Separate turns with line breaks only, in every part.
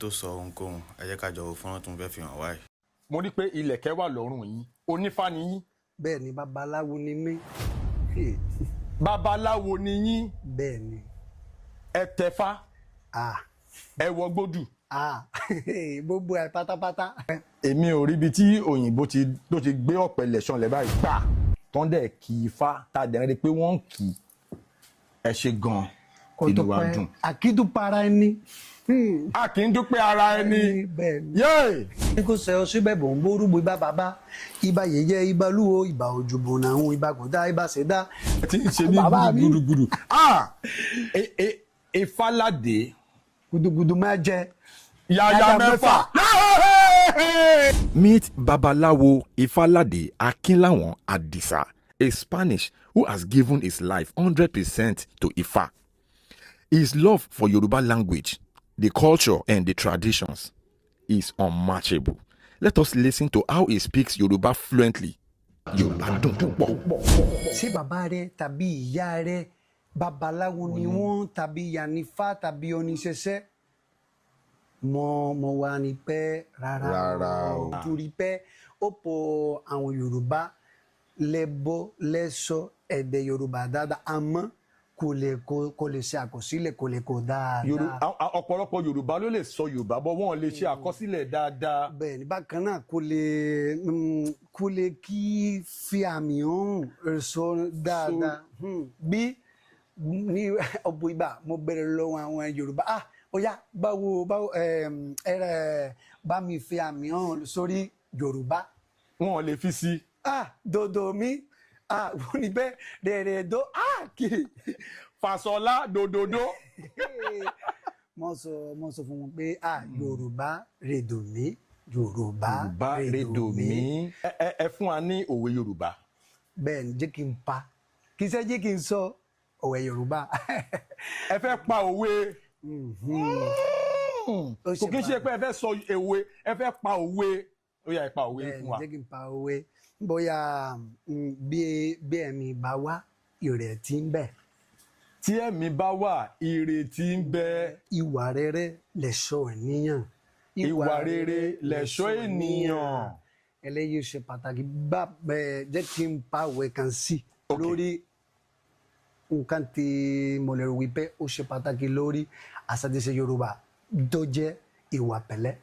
tó sọ ohunkóhun ẹ jẹ́ ká jọ wo fọ́nrán tó ń fẹ́ fi hàn wáyé.
mo rí pé ilẹ̀kẹ̀ wà lọ́rùn yín onífá ni yín.
bẹ́ẹ̀ ni babaláwo ni mí.
babaláwo ni yín.
bẹ́ẹ̀ ni.
ẹ tẹfá. ẹ wọ gbódù.
gbogbo ẹ pátápátá.
èmi ò rí ibi tí òyìnbó tó ti gbé ọ̀pẹ̀lẹ̀ ṣanlẹ̀ báyìí gbà tán dẹ̀ kì í fá tá a dẹ̀ rí pé wọ́n ń kì í ẹ ṣe gan-an inú wa dùn.
àkídùpara ẹni.
a kì í dúpẹ́ ara ẹni.
bẹ́ẹ̀ni. ní kò sẹ́ ọ síbẹ̀ bò ń bórúgbó ibà bàbá ibà yẹyẹ ibà lúwo ibà òjòbò nàún ibà kòdá ibà ṣẹdá.
ẹ ti ń ṣe ní gudugudu. Ifáládé.
gudugudu máa jẹ.
yàyà mẹ́fà.
Meet Babalawo Ifalade Akinlawon Adisa, a Spanish who has given his life 100% to Ifa. His love for Yoruba language, the culture and the traditions is unmatchable. Let us listen to how he speaks Yoruba fluently. Yoruba dùn púpọ̀.
Ṣé bàbá rẹ tàbí ìyá rẹ babaláwo ni wọ́n tàbí yànífá tàbí oníṣẹ̀ṣẹ̀? Mo wà ní pẹ́ rárá o. Torí pé ọ̀pọ̀ àwọn Yorùbá lẹ́bọ̀ lẹ́sọ èdè Yorùbá dáadáa àmọ́ kò lè ṣe àkọsílẹ̀ kò lè kọ dáadáa.
ọ̀pọ̀lọpọ̀ Yorùbá ló lè sọ Yorùbá bọ́ wọ́n lè ṣe àkọsílẹ̀ dáadáa.
Bẹ́ẹ̀ni bákan náà kò lè kí fi àmì hàn sọ dáadáa. Bí ní ọ̀pọ̀ ìgbà mo bẹ̀rẹ̀ lọ́wọ́ àwọn Yorùbá oya báwo bá mi fi àmì hàn sórí Yorùbá.
Wọn lè fi sí.
Dodo mi wọ́n ní bẹ́ẹ̀ rẹ̀rẹ̀ do kiri.
Fàṣọlá dòdòdó.
mo sọ fún wọn pé Yorùbá rèdò mí Yorùbá rèdò mí.
ẹ fún wa ní òwe Yorùbá.
bẹ́ẹ̀ ni jẹ́ kí n pa kì í ṣe jẹ́ kí n sọ òwe Yorùbá.
ẹ fẹ́ pa òwe. Kò kí n ṣe pé ẹ fẹ́ sọ èwe ẹ fẹ́ pa òwe. Ó yá ẹ pa òwe fún wa.
jẹ́ kí n pa òwe bóyá bí ẹ̀mí bá wá ìrètí ń bẹ.
Tí ẹ̀mí bá wà ìrètí ń bẹ.
Ìwà rere lẹ̀ṣọ́ ènìyàn.
Ìwà rere lẹ̀ṣọ́ ènìyàn.
Eléyìí ṣe pàtàkì jẹ́ kí n pa òwe kan sí lórí nǹkan tí mo lè rò wípé ó ṣe pàtàkì lórí àṣà tí ṣe Yorùbá tó jẹ́ ìwà pẹ̀lẹ́.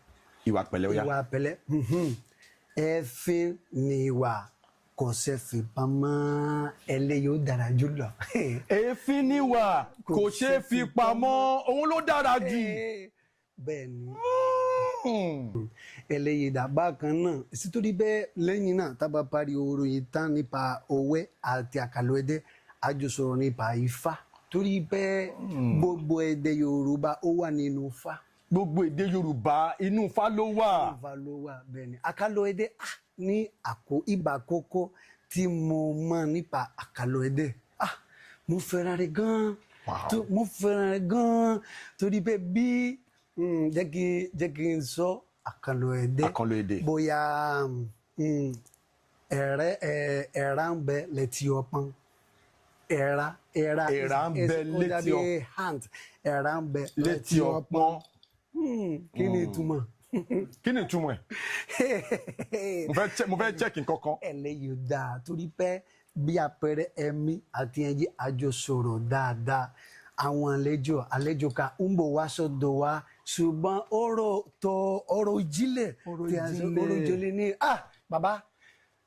Ìwà pẹ̀lẹ́ ó yá.
Ìwà pẹ̀lẹ́. Ẹ̀fín ni ìwà kò ṣe fi pamọ́ eléyìí ó dára jù lọ.
Èéfín ni ìwà kò ṣe fi pamọ́ òun ló dára jù.
Bẹ́ẹ̀ ni. Eléyìí dàbá kan náà sítorí bẹ́ẹ̀ lẹ́yìn náà tábà parí orin tán nípa òwe àti àkàlò èdè àjọsọ̀rọ̀ nípa Ifá torí bẹ́ẹ̀ gbogbo èdè Yorùbá ó wà nínú Ifá.
Gbogbo èdè Yorùbá inú Ifá ló wà.
Ifá ló wà bẹ́ẹ̀ ni. Àkàlò èdè ní ìgbà àkọ́kọ́ tí mo mọ̀ nípa àkàlò èdè mo fẹ́ràn rẹ̀ gan-an. Mo fẹ́ràn rẹ̀ gan-an torí pé bí jẹ́ kí n sọ àkàlò èdè bóyá ẹ̀rá ń bẹ létí ọpọ́n. Ẹ̀rá
ń bẹ létí
ọpọ́n. Ẹ̀rá ń bẹ létí ọpọ́n. Kí ni ìtumọ̀?
Kí ni ìtumọ̀ ẹ̀? mo fẹ́ check nǹkan kan.
Eléyìí dáa torí pé bí àpẹẹrẹ ẹ̀mí àti ẹyẹ àjọsọ̀rọ̀ dáadáa àwọn àlejò kan ń bọ̀ wá sọ́dọ̀ wa ṣùgbọ́n ọ̀rọ̀ ìjìnlẹ̀ ní bàbá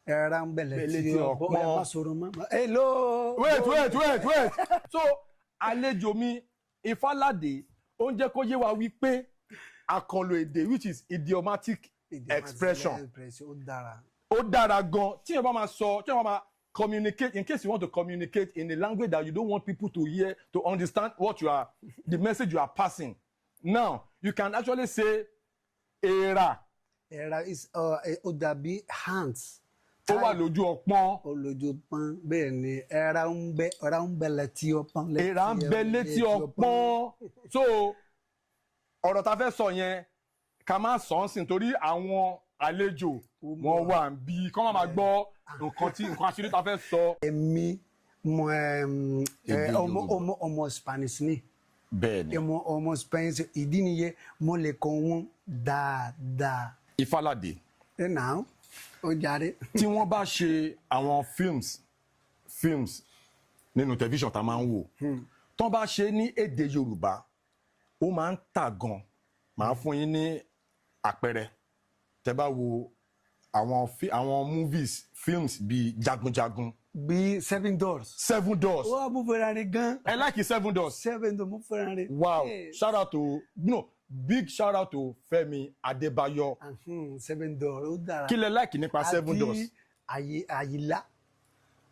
ẹ̀rá ń bẹ̀lẹ̀ tí ọ̀pọ̀ ẹ̀ má sọ̀rọ̀ mọ́. Hello.
Wait. So àlejò mi Ifáládé ó ń jẹ́ kó yé wa wípé àkànlò èdè which is idiomatic expression. Ó dára gan tí ẹ bá máa sọ tí ẹ bá máa communicate in case you want to communicate in a language that you don't want people to hear to understand the message you are passing. Now you can actually say era.
Era is ó dàbí hands.
Ó wà lójú ọpọ́n.
Ó lójú ọpọ́n bẹ́ẹ̀ ni ẹ̀rá ń bẹ létí ọpọ́n.
Ẹ̀rá ń bẹ létí ọpọ́n. So ọ̀rọ̀ ta fẹ́ sọ yẹn ká má sọ ọ́n sìn torí àwọn àlejò wọn wà bí kọ́ máa gbọ́ nǹkan àṣírí ta fẹ́ sọ.
Èmi ọmọ Spanish ni.
bẹ́ẹ̀ni.
ọmọ Spain ìdí nìyẹn mo lè kọ́ wọn dáadáa.
Ifáládé.
ẹ nà ó jàre.
tí wọ́n bá ṣe àwọn films nínú tẹlifíṣàn tá a máa ń wò tó bá ṣe ní èdè Yorùbá ó máa ń tà gan. màá fún yín ní àpẹẹrẹ tẹ́ bá wo àwọn films bíi Jagunjagun.
bí Seven Doors. ó mo fẹ́ràn rẹ̀ gan.
I like Seven Doors.
mo fẹ́ràn rẹ̀.
Wow. Shout out to big shout out to Fẹ́mi Adébáyọ̀.
Seven Doors ó dára.
kí lẹ like nípa Seven Doors.
àti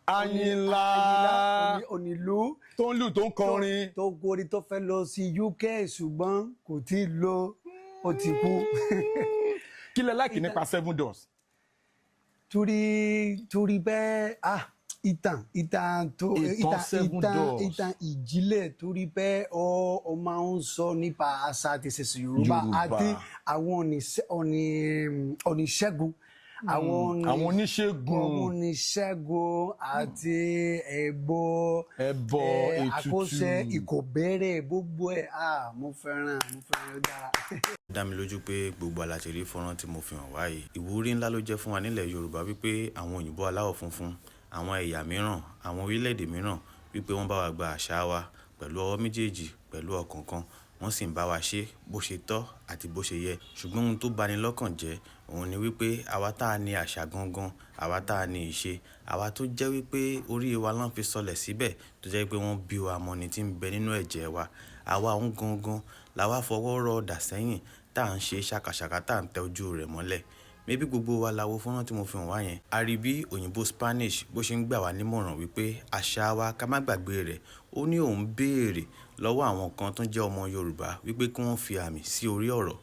Àyìnlá. Onílù.
tó ń lù tó ń kọrin.
tó gorí tó fẹ́ lọ sí UK ṣùgbọ́n kò tí ì lọ ó ti kú.
kí lẹ like nípa Seven Doors.
torí bẹ́ẹ̀ ìtàn ìjìnlẹ̀ torí bẹ́ẹ̀ ọ máa ń sọ nípa àṣà àti ìṣẹ̀ṣe Yorùbá àti àwọn oníṣègùn àwọn oníṣègùn àti ẹbọ àkọsẹ ìkọbẹrẹ gbogbo ẹ mo fẹ́ràn ó dára.
dá mi lójú pé gbogbo aláṣẹrí fọ́nrán tí mo fi hàn wáyé ìwúrí ńlá ló jẹ́ fún wa nílẹ̀ Yorùbá wípé àwọn òyìnbó aláwọ̀ funfun àwọn ẹ̀yà mìíràn àwọn orílẹ̀-èdè mìíràn wípé wọ́n bá wa gba àṣà wa pẹ̀lú ọwọ́ méjèèjì pẹ̀lú ọkàn kan wọ́n sì ń bá wa ṣe bó ṣe tọ́ àti bó ṣe yẹ ṣùgbọ́n ohun tó bani lọ́kàn jẹ́ òun ni wípé àwa tá a ní àṣà gangan àwa tá a ní ìṣe àwa tó jẹ́ wípé orí wa lọ́n fi sọlẹ̀ síbẹ̀ tó jẹ́ pé wọ́n bí wa mọ́ni tí ń bẹ nínú ẹ̀jẹ̀ wa àwa òun gangan làwa fọwọ́ rọ ọ̀dà sẹ́yìn tá à ń ṣe ṣàkàṣàkà tá à ń tẹ ojú rẹ̀ mọ́lẹ̀ mébí gbogbo wa la wo fọ́nrán tí mo fi hàn wá yẹn a rí bí òyìnbó Spanish bó ṣe ń gbà wá nímọ̀ràn wípé àṣà wa ká má gbàgbé rẹ̀ ó ní òun béèrè lọ́wọ́ àwọn kan tó jẹ́ ọmọ Yorùbá wípé kí wọ́n fi àmì sí orí ọ̀rọ̀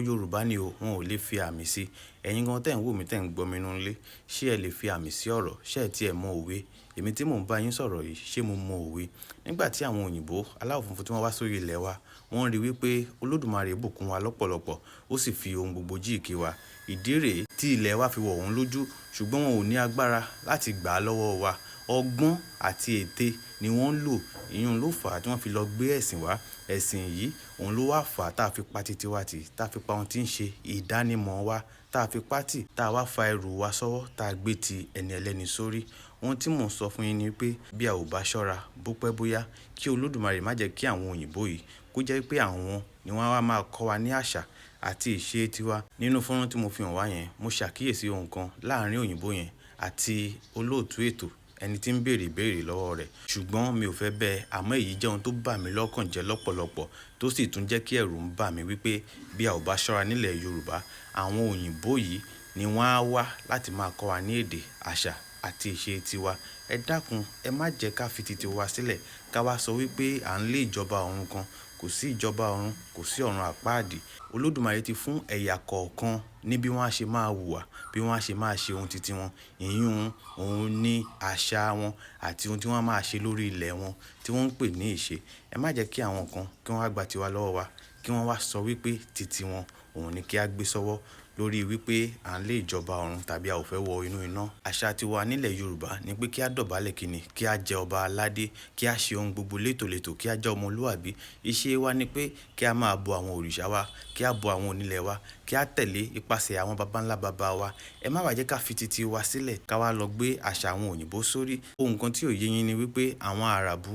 Yorùbá ni o wọn ò lè fi àmì sí ẹ̀yin gan tẹ́ ń wò mí tẹ́ ń gbọ́ mi nínú ilé ṣé ẹ lè fi àmì sí ọ̀rọ̀ ṣé ẹ tiẹ̀ mọ òwe èmi tí mò ń bá yín sọ̀rọ̀ yìí ṣé mo mọ òwe nígbà tí àwọn òyìnbó aláwọ̀ funfun tí wọ́n wá sórí ilẹ̀ wa wọ́n rí wípé Olódùmarè bùkún wa lọ́pọ̀lọpọ̀ ó sì fi ohun gbogbo jíìkì wa ìdí rèé tí ilẹ̀ wa fi wọ̀ wọ́n lójú ṣùgbọ́n wọn ò ní agbára láti gbà á lọ́wọ́ wa ọgbọ́n àti ète ni wọ́n ń lò ìyún ló fà á tí wọ́n fi lọ gbé ẹ̀sìn wá ẹ̀sìn yìí òun ló wá fà á tá a fi pa títí wa tì tá a fi pa ohun tí ń ṣe ìdánimọ̀ wa tá a fi pa tì tá a wá fa ẹrù wa sọ́wọ́ tá a gbé ti ẹni ẹlẹ́ni sórí ohun tí mò ń sọ fún yín ni pé bí a ò bá ṣọ́ra bó pẹ́ bóyá kí Olódùmarè má jẹ́ kí àwọn òyìnbó yìí kó jẹ́ pé àwọn ni wọ́n wá máa kọ́ wa ní àṣà àti ìṣe tiwa nínú fọ́nrán tí mo fi hàn wá yẹn mo ṣàkíyèsí ohun kan láàrin òyìnbó yẹn àti olóòtú ètò ẹni tí ń béèrè ìbéèrè lọ́wọ́ rẹ̀ ṣùgbọ́n mi ò fẹ́ bẹ́ẹ̀ àmọ́ èyí jẹ́ ohun tó bà mí lọ́kàn jẹ́ lọ́pọ̀lọpọ̀ tó sì tún jẹ́ kí ẹ̀rù ń bà mí wípé bí a ò bá ṣọ́ra nílẹ̀ Yorùbá àwọn òyìnbó yìí ni wọ́n á wá láti máa kọ́ wa ní èdè àṣà àti ìṣe tiwa ẹ dákun ẹ má jẹ́ ká fi titi wa sílẹ̀ ká wá sọ wípé à ń lé ìjọba ọ̀run kan kò sí ìjọba ọ̀run kò sí ọ̀run àpáàdì Olódùmarè ti fún ẹ̀yà kọ̀ọ̀kan ní bí wọ́n á ṣe máa hùwà bí wọ́n á ṣe máa ṣe ohun titi wọn ìyún òun ní àṣà wọn àti ohun tí wọ́n máa ṣe lórí ilẹ̀ wọn tí wọ́n ń pè ní ìṣe ẹ má jẹ́ kí àwọn kan kí wọ́n wá gba tiwa lọ́wọ́ wa kí wọ́n wá sọ wípé titi wọn òun ni kí á gbé sọ́wọ́ lórí wípé à ń lé ìjọba ọ̀run tàbí a ò fẹ́ wọ inú iná àṣà tiwa nílẹ̀ Yorùbá ni pé kí á dọ̀bálẹ̀ kíni kí á jẹ ọba aládé kí á ṣe ohun gbogbo létòlétò kí á jẹ́ ọmọlúwàbí ìṣe wa ni pé kí á máa bọ àwọn òrìṣà wa kí á bọ àwọn onílẹ̀ wa kí á tẹ̀lé ipasẹ̀ àwọn baba ńlá baba wa ẹ má wá jẹ́ ká fi titi wa sílẹ̀ ká wá lọ gbé àṣà àwọn òyìnbó sórí ohun kan tí ò yé yín ni wípé àwọn àràbù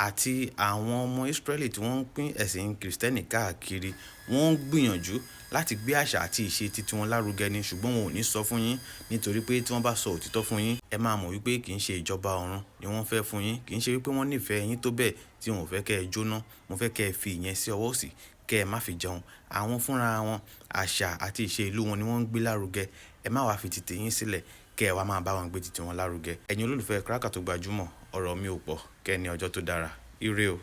àti àwọn ọmọ Ísírẹ́lì tí wọ́n ń pín ẹ̀sìn kìrìsìtẹ́nì káàkiri wọ́n ń gbìyànjú láti gbé àṣà àti ìṣe titi wọn lárugẹ ni ṣùgbọ́n wọn ò ní sọ fún yín nítorí pé tí wọ́n bá sọ òtítọ́ fún yín ẹ máa mọ̀ wípé kì í ṣe ìjọba ọ̀run ni wọ́n fẹ́ fún yín kì í ṣe wípé wọ́n nífẹ̀ẹ́ yín tó bẹ́ẹ̀ tí wọn ò fẹ́ kẹ́ ẹ jóná wọ́n fẹ́ kẹ́ ẹ fi ìyẹn sí ọwọ́ òsì kẹ́ ẹ má fi jẹun àwọn fúnra wọn àṣà àti ìṣe ìlú wọn ni wọ́n ń gbé lárugẹ ẹ má wá fi titi yín sílẹ̀ kẹ́ ẹ wá máa bá wọn gbé titi wọn lárugẹ ẹ̀yin olólùfẹ́ Káràkà tó gbajúmọ̀ ọ̀rọ̀ mi ò pọ̀ kẹ́ ẹ ní ọjọ́ tó dára ire o.